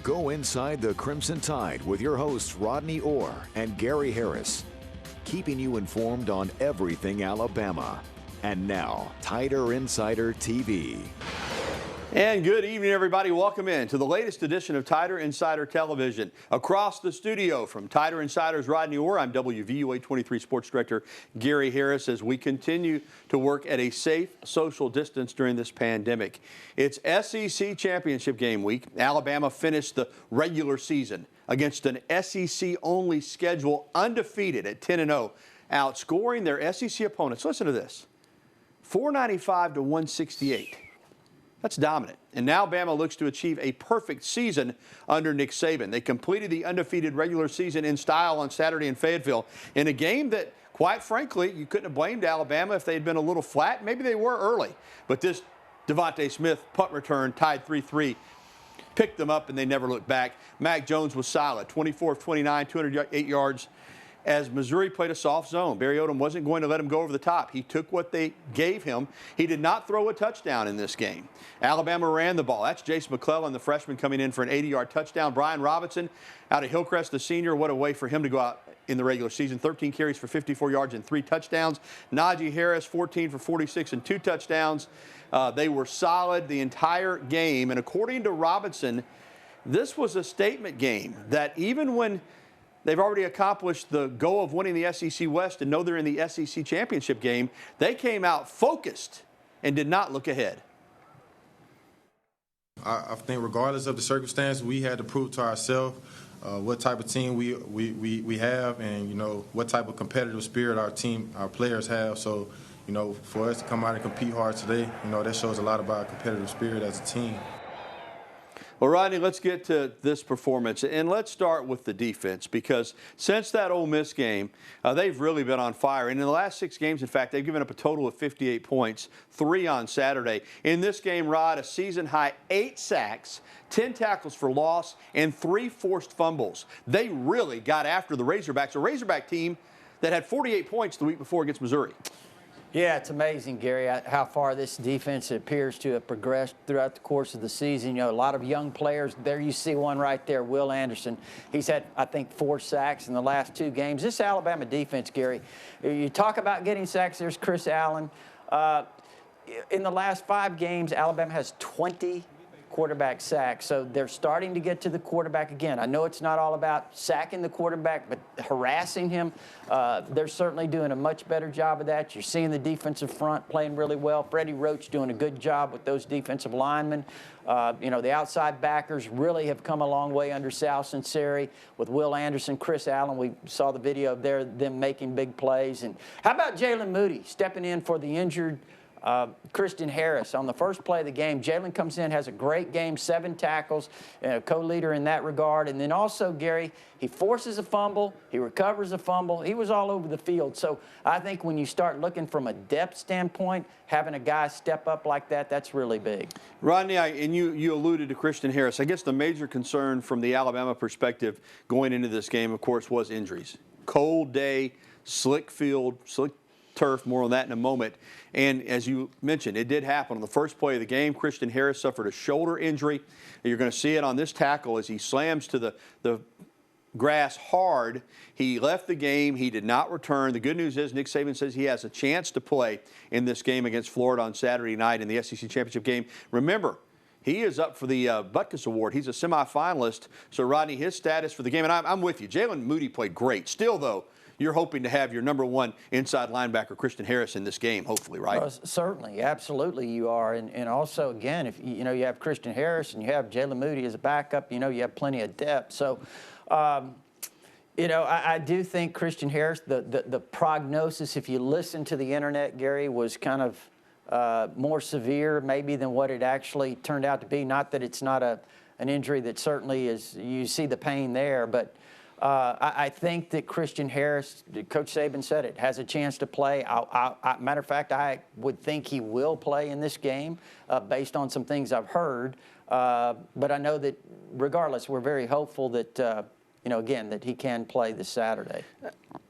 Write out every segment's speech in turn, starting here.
Go inside the Crimson Tide with your hosts Rodney Orr and Gary Harris, keeping you informed on everything Alabama. And now, Tider Insider TV. And good evening, everybody. Welcome in to the latest edition of Tider Insider Television. Across the studio from Tider Insider's Rodney Orr, I'm WVUA 23 Sports Director Gary Harris as we continue to work at a safe social distance during this pandemic. It's SEC Championship game week. Alabama finished the regular season against an SEC-only schedule undefeated at 10-0, outscoring their SEC opponents. Listen to this, 495 to 168. That's dominant. And now Bama looks to achieve a perfect season under Nick Saban. They completed the undefeated regular season in style on Saturday in Fayetteville in a game that, quite frankly, you couldn't have blamed Alabama if they had been a little flat. Maybe they were early. But this Devontae Smith punt return tied 3-3. Picked them up and they never looked back. Mac Jones was solid, 24 of 29, 208 yards. As Missouri played a soft zone, Barry Odom wasn't going to let him go over the top. He took what they gave him. He did not throw a touchdown in this game. Alabama ran the ball. That's Jace McClellan, the freshman, coming in for an 80-yard touchdown. Brian Robinson out of Hillcrest, the senior. What a way for him to go out in the regular season. 13 carries for 54 yards and 3 touchdowns. Najee Harris, 14 for 46 and 2 touchdowns. They were solid the entire game. And according to Robinson, this was a statement game that even when they've already accomplished the goal of winning the SEC West and know they're in the SEC championship game, they came out focused and did not look ahead. I think regardless of the circumstance, we had to prove to ourselves what type of team we have and, you know, what type of competitive spirit our players have. So, you know, for us to come out and compete hard today, you know, that shows a lot about competitive spirit as a team. Well, Rodney, let's get to this performance, and let's start with the defense, because since that Ole Miss game, they've really been on fire. And in the last 6 games, in fact, they've given up a total of 58 points, 3 on Saturday. In this game, Rod, a season-high 8 sacks, 10 tackles for loss, and 3 forced fumbles. They really got after the Razorbacks, a Razorback team that had 48 points the week before against Missouri. Yeah, it's amazing, Gary, how far this defense appears to have progressed throughout the course of the season. You know, a lot of young players. There you see one right there, Will Anderson. He's had, I think, 4 sacks in the last 2 games. This Alabama defense, Gary, you talk about getting sacks. There's Chris Allen. In the last 5 games, Alabama has 20 quarterback sacks, so they're starting to get to the quarterback again. I know it's not all about sacking the quarterback, but harassing him. They're certainly doing a much better job of that. You're seeing the defensive front playing really well. Freddie Roach doing a good job with those defensive linemen. You know, the outside backers really have come a long way under Sal Sinceri with Will Anderson, Chris Allen. We saw the video of them making big plays. And how about Jalen Moody stepping in for the injured Kristen Harris on the first play of the game? Jalen comes in, has a great game, 7 tackles, co-leader in that regard. And then also, Gary, he forces a fumble, he recovers a fumble. He was all over the field. So I think when you start looking from a depth standpoint, having a guy step up like that, that's really big. Rodney, and you alluded to Kristen Harris. I guess the major concern from the Alabama perspective going into this game, of course, was injuries. Cold day, slick field, slick turf, more on that in a moment. And as you mentioned, it did happen on the first play of the game. Kristen Harris suffered a shoulder injury. You're going to see it on this tackle as he slams to the grass hard. He left the game. He did not return. The good news is Nick Saban says he has a chance to play in this game against Florida on Saturday night in the SEC Championship game. Remember, he is up for the Butkus Award. He's a semifinalist. So, Rodney, his status for the game, and I'm with you. Jalen Moody played great. Still, though, you're hoping to have your #1 inside linebacker, Kristen Harris, in this game, hopefully, right? Certainly, absolutely you are. And also, again, if you know you have Kristen Harris and you have Jalen Moody as a backup, you know you have plenty of depth. So, you know, I do think Kristen Harris, the prognosis, if you listen to the internet, Gary, was kind of more severe maybe than what it actually turned out to be. Not that it's not an injury that certainly is, you see the pain there, but I think that Kristen Harris, Coach Saban said it, has a chance to play. Matter of fact, I would think he will play in this game based on some things I've heard. But I know that regardless, we're very hopeful that, you know, again, that he can play this Saturday.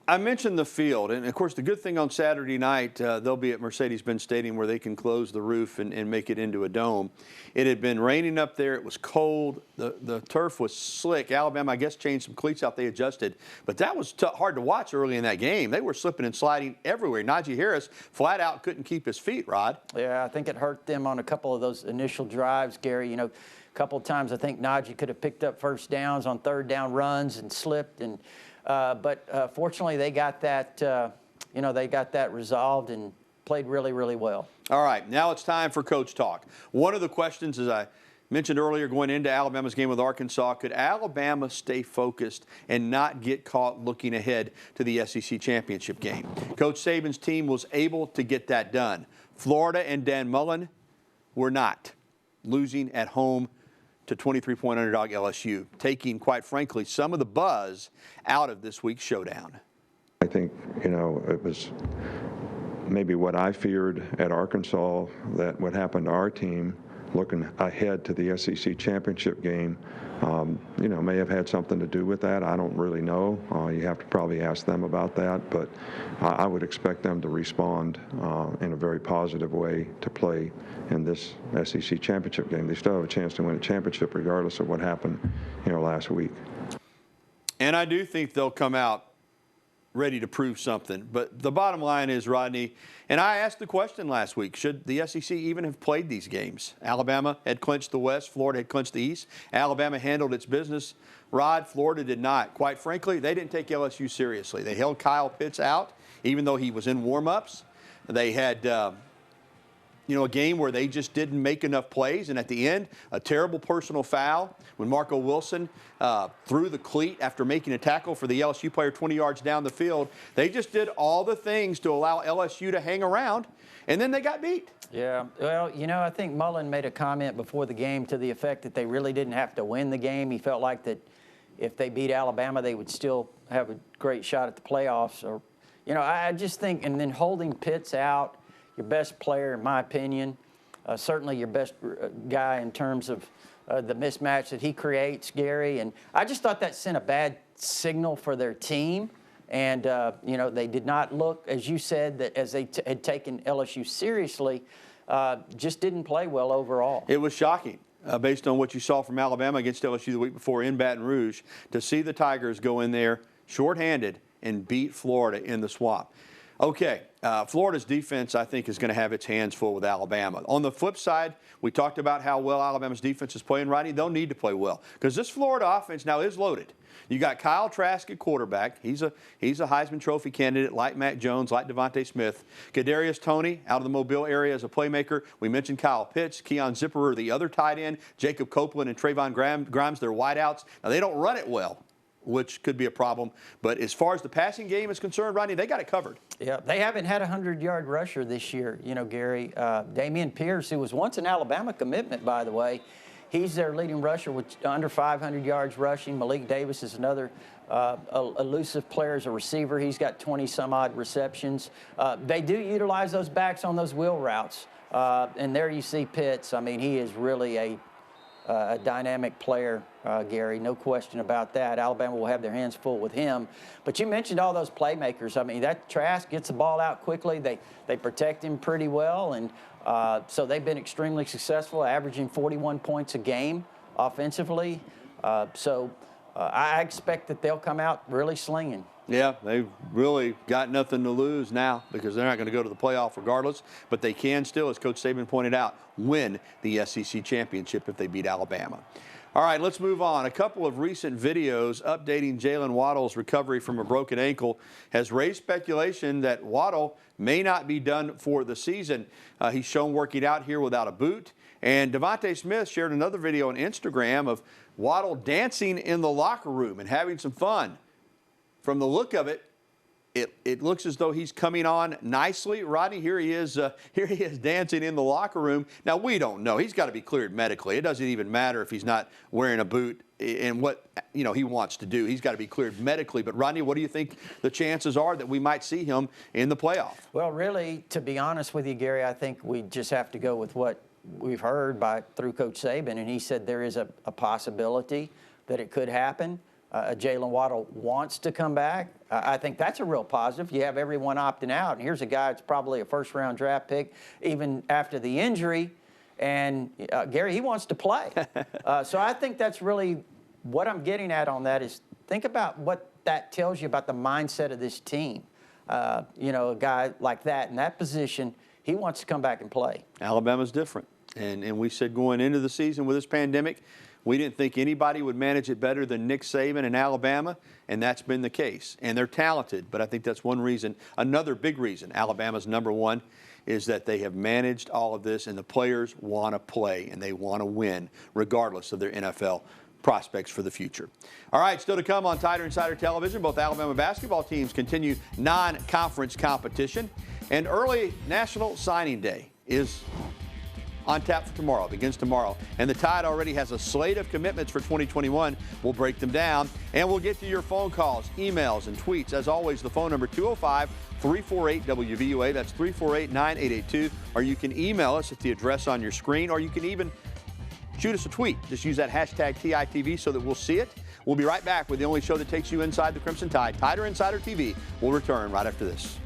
I mentioned the field, and of course the good thing on Saturday night, they'll be at Mercedes-Benz Stadium where they can close the roof and make it into a dome. It had been raining up there. It was cold. The turf was slick. Alabama, I guess, changed some cleats out. They adjusted. But that was hard to watch early in that game. They were slipping and sliding everywhere. Najee Harris flat out couldn't keep his feet, Rod. Yeah, I think it hurt them on a couple of those initial drives, Gary. You know, a couple of times I think Najee could have picked up first downs on third down runs and slipped. But fortunately, they got that, they got that resolved and played really, really well. All right, now it's time for Coach Talk. One of the questions, as I mentioned earlier, going into Alabama's game with Arkansas, could Alabama stay focused and not get caught looking ahead to the SEC championship game? Coach Saban's team was able to get that done. Florida and Dan Mullen were not, losing at home to 23-point underdog LSU, taking, quite frankly, some of the buzz out of this week's showdown. I think, it was maybe what I feared at Arkansas, that what happened to our team looking ahead to the SEC championship game, may have had something to do with that. I don't really know. You have to probably ask them about that, but I would expect them to respond in a very positive way to play in this SEC championship game. They still have a chance to win a championship regardless of what happened, last week. And I do think they'll come out ready to prove something. But the bottom line is, Rodney, and I asked the question last week, should the SEC even have played these games? Alabama had clinched the West, Florida had clinched the East. Alabama handled its business. Rod, Florida did not. Quite frankly, they didn't take LSU seriously. They held Kyle Pitts out, even though he was in warm-ups. They had a game where they just didn't make enough plays, and at the end, a terrible personal foul when Marco Wilson threw the cleat after making a tackle for the LSU player 20 yards down the field. They just did all the things to allow LSU to hang around, and then they got beat. Yeah, well, I think Mullen made a comment before the game to the effect that they really didn't have to win the game. He felt like that if they beat Alabama, they would still have a great shot at the playoffs. Or, I just think, and then holding Pitts out, your best player, in my opinion, certainly your best guy in terms of the mismatch that he creates, Gary. And I just thought that sent a bad signal for their team. And, they did not look, as you said, that as they had taken LSU seriously, just didn't play well overall. It was shocking, based on what you saw from Alabama against LSU the week before in Baton Rouge, to see the Tigers go in there shorthanded and beat Florida in the Swamp. Okay, Florida's defense, I think, is going to have its hands full with Alabama. On the flip side, we talked about how well Alabama's defense is playing. Rodney, they'll need to play well because this Florida offense now is loaded. You got Kyle Trask at quarterback. He's a Heisman Trophy candidate, like Mac Jones, like Devontae Smith. Kadarius Toney out of the Mobile area as a playmaker. We mentioned Kyle Pitts, Keon Zipperer, the other tight end, Jacob Copeland and Trayvon Grimes, their wideouts. Now, they don't run it well, which could be a problem. But as far as the passing game is concerned, Rodney, they got it covered. Yeah, they haven't had a 100-yard rusher this year, Gary. Damian Pierce, who was once an Alabama commitment, by the way, he's their leading rusher with under 500 yards rushing. Malik Davis is another elusive player as a receiver. He's got 20-some-odd receptions. They do utilize those backs on those wheel routes. And there you see Pitts. I mean, he is really a dynamic player, Gary, no question about that. Alabama will have their hands full with him. But you mentioned all those playmakers. I mean, that Trask gets the ball out quickly. They protect him pretty well, and so they've been extremely successful, averaging 41 points a game offensively. I expect that they'll come out really slinging. Yeah, they've really got nothing to lose now because they're not going to go to the playoff regardless, but they can still, as Coach Saban pointed out, win the SEC championship if they beat Alabama. All right, let's move on. A couple of recent videos updating Jalen Waddle's recovery from a broken ankle has raised speculation that Waddle may not be done for the season. He's shown working out here without a boot. And Devontae Smith shared another video on Instagram of Waddle dancing in the locker room and having some fun. From the look of it, it looks as though he's coming on nicely. Rodney, here he is dancing in the locker room. Now, we don't know. He's got to be cleared medically. It doesn't even matter if he's not wearing a boot and what he wants to do. He's got to be cleared medically. But, Rodney, what do you think the chances are that we might see him in the playoff? Well, really, to be honest with you, Gary, I think we just have to go with what we've heard through Coach Saban, and he said there is a possibility that it could happen. Jalen Waddle wants to come back. I think that's a real positive. You have everyone opting out, and here's a guy that's probably a first-round draft pick, even after the injury. And Gary, he wants to play. So I think that's really what I'm getting at on that is think about what that tells you about the mindset of this team. A guy like that in that position, he wants to come back and play. Alabama's different. And we said going into the season with this pandemic, we didn't think anybody would manage it better than Nick Saban in Alabama, and that's been the case. And they're talented, but I think that's one reason. Another big reason Alabama's #1 is that they have managed all of this, and the players want to play, and they want to win, regardless of their NFL prospects for the future. All right, still to come on Tider Insider Television, both Alabama basketball teams continue non-conference competition, and early National Signing Day is on tap for tomorrow. It begins tomorrow. And the Tide already has a slate of commitments for 2021. We'll break them down, and we'll get to your phone calls, emails, and tweets. As always, the phone number 205-348-WVUA. That's 348-9882. Or you can email us at the address on your screen, or you can even shoot us a tweet. Just use that hashtag TITV so that we'll see it. We'll be right back with the only show that takes you inside the Crimson Tide, Tider Insider TV. We'll return right after this.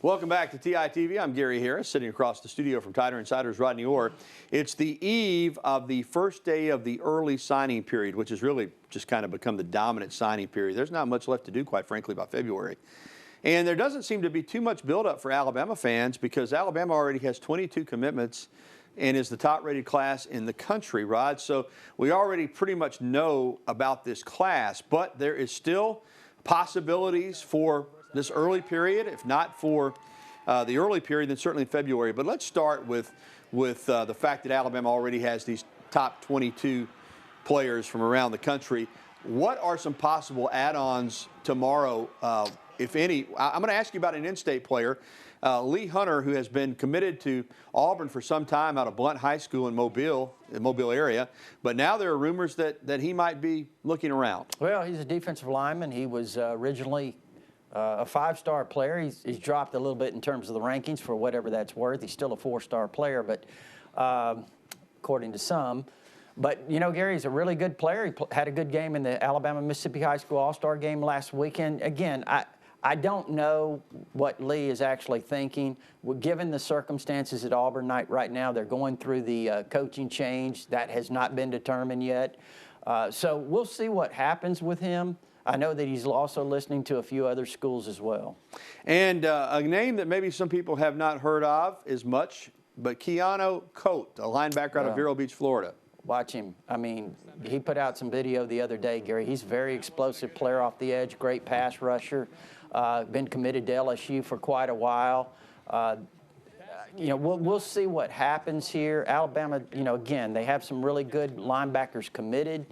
Welcome back to TITV. I'm Gary Harris, sitting across the studio from Tider Insider's Rodney Orr. It's the eve of the first day of the early signing period, which has really just kind of become the dominant signing period. There's not much left to do, quite frankly, by February. And there doesn't seem to be too much buildup for Alabama fans because Alabama already has 22 commitments and is the top-rated class in the country, Rod. So we already pretty much know about this class, but there is still possibilities for this early period, if not for the early period, then certainly in February. But let's start with the fact that Alabama already has these top 22 players from around the country. What are some possible add-ons tomorrow, if any? I'm going to ask you about an in-state player, Lee Hunter, who has been committed to Auburn for some time out of Blunt High School in Mobile area. But now there are rumors that he might be looking around. Well, he's a defensive lineman. He was originally a 5-star player. He's dropped a little bit in terms of the rankings for whatever that's worth. He's still a 4-star player, but according to some. But, Gary, he's a really good player. He had a good game in the Alabama-Mississippi High School All-Star game last weekend. Again, I don't know what Lee is actually thinking. Given the circumstances at Auburn right now, they're going through the coaching change. That has not been determined yet. So we'll see what happens with him. I know that he's also listening to a few other schools as well. And a name that maybe some people have not heard of as much, but Keanu Coate, a linebacker out of Vero Beach, Florida. Watch him. I mean, he put out some video the other day, Gary. He's a very explosive player off the edge, great pass rusher, been committed to LSU for quite a while. We'll see what happens here. Alabama, again, they have some really good linebackers committed.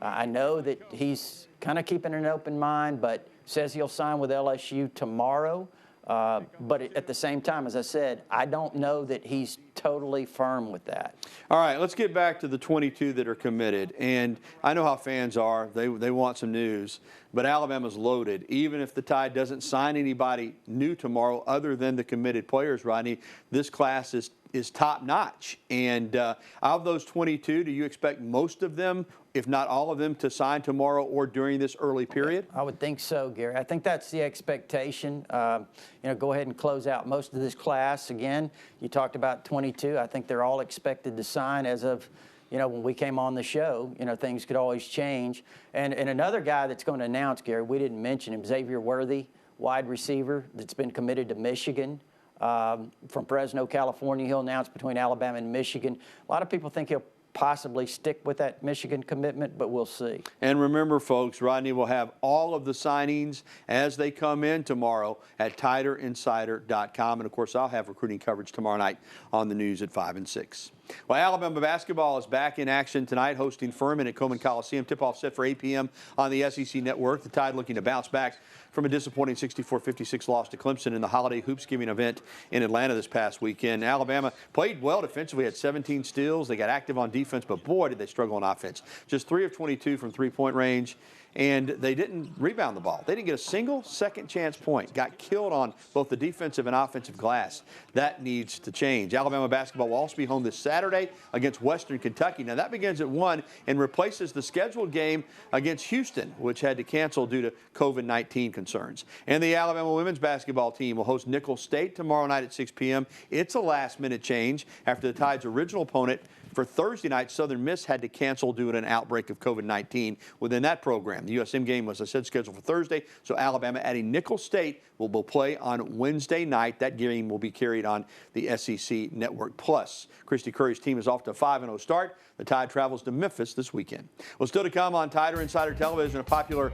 I know that he's kind of keeping an open mind, but says he'll sign with LSU tomorrow. But at the same time, as I said, I don't know that he's totally firm with that. All right, let's get back to the 22 that are committed. And I know how fans are. They want some news. But Alabama's loaded. Even if the Tide doesn't sign anybody new tomorrow other than the committed players, Rodney, this class is top-notch. And of those 22, do you expect most of them, if not all of them, to sign tomorrow or during this early period? I would think so, Gary. I think that's the expectation. Go ahead and close out most of this class. Again, you talked about 22. I think they're all expected to sign as of, when we came on the show. Things could always change. And another guy that's going to announce, Gary, we didn't mention him, Xavier Worthy, wide receiver that's been committed to Michigan. From Fresno, California. He'll announce between Alabama and Michigan. A lot of people think he'll possibly stick with that Michigan commitment, but we'll see. And remember, folks, Rodney will have all of the signings as they come in tomorrow at TiderInsider.com. And, of course, I'll have recruiting coverage tomorrow night on the news at 5 and 6. Well, Alabama basketball is back in action tonight, hosting Furman at Coleman Coliseum. Tip-off set for 8 p.m. on the SEC Network. The Tide looking to bounce back from a disappointing 64-56 loss to Clemson in the Holiday Hoopsgiving event in Atlanta this past weekend. Alabama played well defensively, had 17 steals. They got active on defense, but boy, did they struggle on offense. Just 3 of 22 from three-point range. and they didn't rebound the ball. They didn't get a single second chance point. Got killed on both the defensive and offensive glass. That needs to change. Alabama basketball will also be home this Saturday against Western Kentucky. Now that begins at 1 and replaces the scheduled game against Houston, which had to cancel due to COVID-19 concerns. And the Alabama women's basketball team will host Nicholls State tomorrow night at 6 p.m. It's a last-minute change after the Tide's original opponent for Thursday night, Southern Miss, had to cancel due to an outbreak of COVID-19 within that program. The USM game was, as I said, scheduled for Thursday, so Alabama adding Nicholls State will play on Wednesday night. That game will be carried on the SEC Network Plus. Christy Curry's team is off to a 5-0 start. The Tide travels to Memphis this weekend. Well, still to come on Tider Insider Television, a popular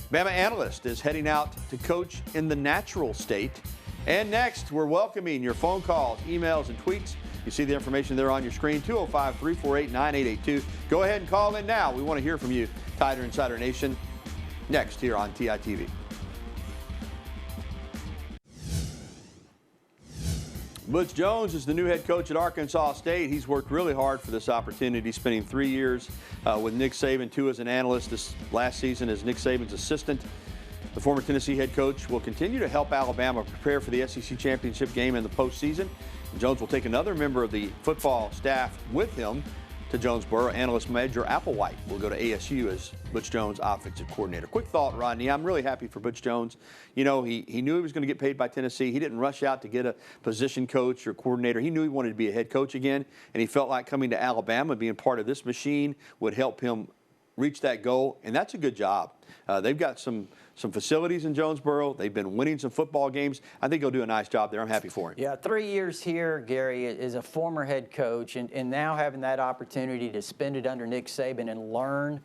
Bama analyst is heading out to coach in the natural state. And next, we're welcoming your phone calls, emails, and tweets. You see the information there on your screen, 205-348-9882. Go ahead and call in now. We want to hear from you, Tider Insider Nation, next here on TITV. Butch Jones is the new head coach at Arkansas State. He's worked really hard for this opportunity, spending 3 years with Nick Saban, 2 as an analyst, this last season as Nick Saban's assistant. The former Tennessee head coach will continue to help Alabama prepare for the SEC championship game in the postseason. Jones will take another member of the football staff with him to Jonesboro. Analyst Major Applewhite will go to ASU as Butch Jones' offensive coordinator. Quick thought, Rodney. I'm really happy for Butch Jones. You know, he knew he was going to get paid by Tennessee. He didn't rush out to get a position coach or coordinator. He knew he wanted to be a head coach again, and he felt like coming to Alabama, being part of this machine, would help him reach that goal, and that's a good job. They've got some facilities in Jonesboro. They've been winning some football games. I think he'll do a nice job there. I'm happy for him. Yeah, 3 years here, Gary, is a former head coach, and now having that opportunity to spend it under Nick Saban and learn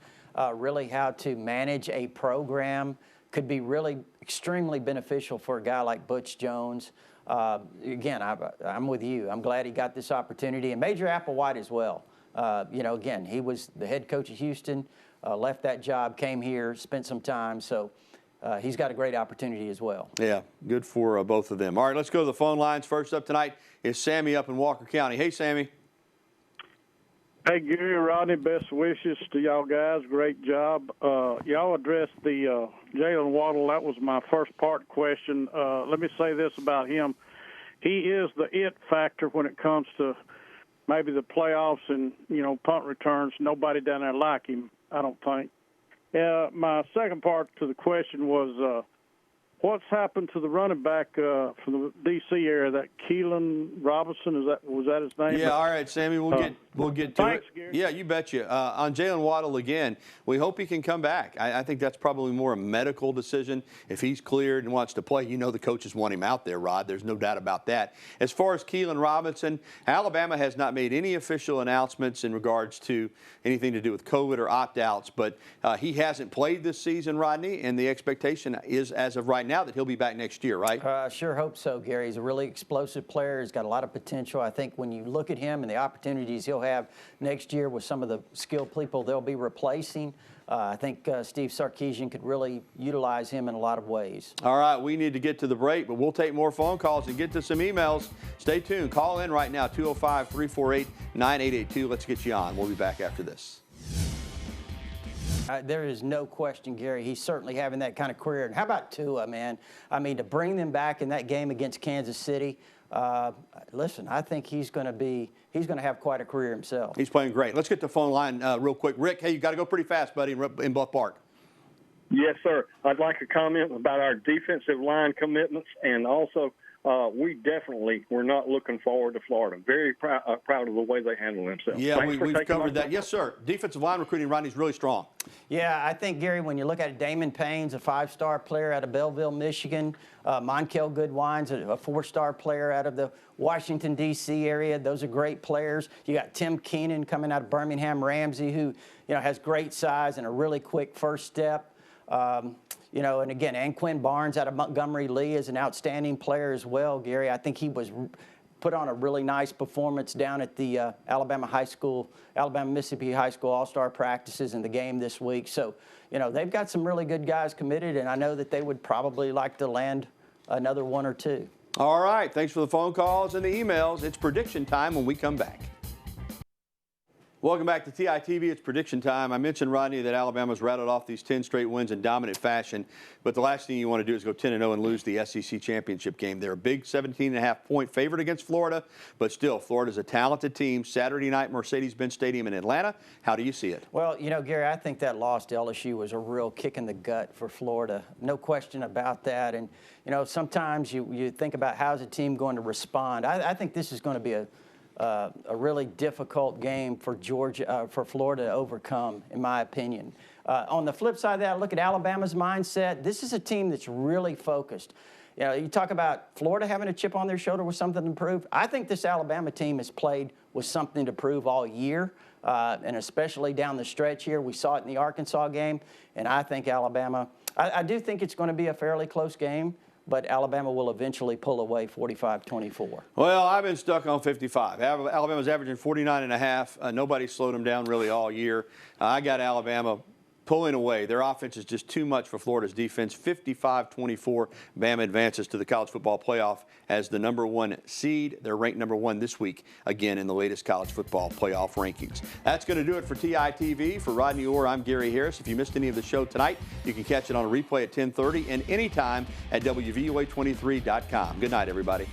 really how to manage a program could be really extremely beneficial for a guy like Butch Jones. Again, I'm with you. I'm glad he got this opportunity, and Major Applewhite as well. You know, again, he was the head coach of Houston, left that job, came here, spent some time, so he's got a great opportunity as well. Yeah, good for both of them. All right, let's go to the phone lines. First up tonight is Sammy up in Walker County. Hey, Sammy. Hey, Gary, Rodney, best wishes to y'all guys. Great job. Y'all addressed the Jalen Waddle. That was my first part question. Let me say this about him. He is the it factor when it comes to maybe the playoffs and, you know, punt returns. Nobody down there like him, I don't think. My second part to the question was, what's happened to the running back from the D.C. area, that Keelan Robinson? Was that his name? Yeah, all right, Sammy, we'll get to thanks, it. Gary. Yeah, you betcha. On Jalen Waddle again, we hope he can come back. I think that's probably more a medical decision. If he's cleared and wants to play, you know the coaches want him out there, Rod. There's no doubt about that. As far as Keelan Robinson, Alabama has not made any official announcements in regards to anything to do with COVID or opt-outs, but he hasn't played this season, Rodney, and the expectation is, as of right now, that he'll be back next year, right? Sure hope so, Gary. He's a really explosive player. He's got a lot of potential. I think when you look at him and the opportunities he'll have next year with some of the skilled people they'll be replacing, I think Steve Sarkisian could really utilize him in a lot of ways. All right, we need to get to the break, but we'll take more phone calls and get to some emails. Stay tuned. Call in right now, 205-348-9882. Let's get you on. We'll be back after this. There is no question, Gary. He's certainly having that kind of career. And how about Tua, man? I mean, to bring them back in that game against Kansas City, listen, I think he's going to have quite a career himself. He's playing great. Let's get the phone line real quick. Rick, hey, you got to go pretty fast, buddy, in Bluff Park. Yes, sir. I'd like to comment about our defensive line commitments, and also we're not looking forward to Florida. Very proud of the way they handle themselves. Yeah, we've covered that. Yes, sir. Defensive line recruiting, Rodney's really strong. Yeah, I think, Gary, when you look at it, Damon Payne's a 5-star player out of Belleville, Michigan. Monkel Goodwine's a 4-star player out of the Washington, D.C. area. Those are great players. You got Tim Keenan coming out of Birmingham Ramsey, who, you know, has great size and a really quick first step. You know, and again, Anquin Barnes out of Montgomery Lee is an outstanding player as well, Gary. I think he was put on a really nice performance down at the Alabama-Mississippi High School All-Star practices in the game this week. So, you know, they've got some really good guys committed, and I know that they would probably like to land another one or two. All right. Thanks for the phone calls and the emails. It's prediction time when we come back. Welcome back to TITV. It's prediction time. I mentioned, Rodney, that Alabama's rattled off these 10 straight wins in dominant fashion, but the last thing you want to do is go 10-0 and lose the SEC championship game. They're a big 17.5-point favorite against Florida, but still, Florida's a talented team. Saturday night, Mercedes-Benz Stadium in Atlanta. How do you see it? Well, you know, Gary, I think that loss to LSU was a real kick in the gut for Florida. No question about that. And, you know, sometimes you think about how's a team going to respond. I think this is going to be a really difficult game for Florida to overcome, in my opinion. On the flip side of that, look at Alabama's mindset. This is a team that's really focused. You know, you talk about Florida having a chip on their shoulder with something to prove. I think this Alabama team has played with something to prove all year, and especially down the stretch here. We saw it in the Arkansas game, and I think Alabama, I do think it's going to be a fairly close game, but Alabama will eventually pull away 45-24. Well, I've been stuck on 55. Alabama's averaging 49.5. Nobody slowed them down really all year. I got Alabama pulling away. Their offense is just too much for Florida's defense. 55-24. Bama advances to the college football playoff as the #1 seed. They're ranked #1 this week, again, in the latest college football playoff rankings. That's going to do it for TITV. For Rodney Orr, I'm Gary Harris. If you missed any of the show tonight, you can catch it on a replay at 10:30 and anytime at WVUA23.com. Good night, everybody.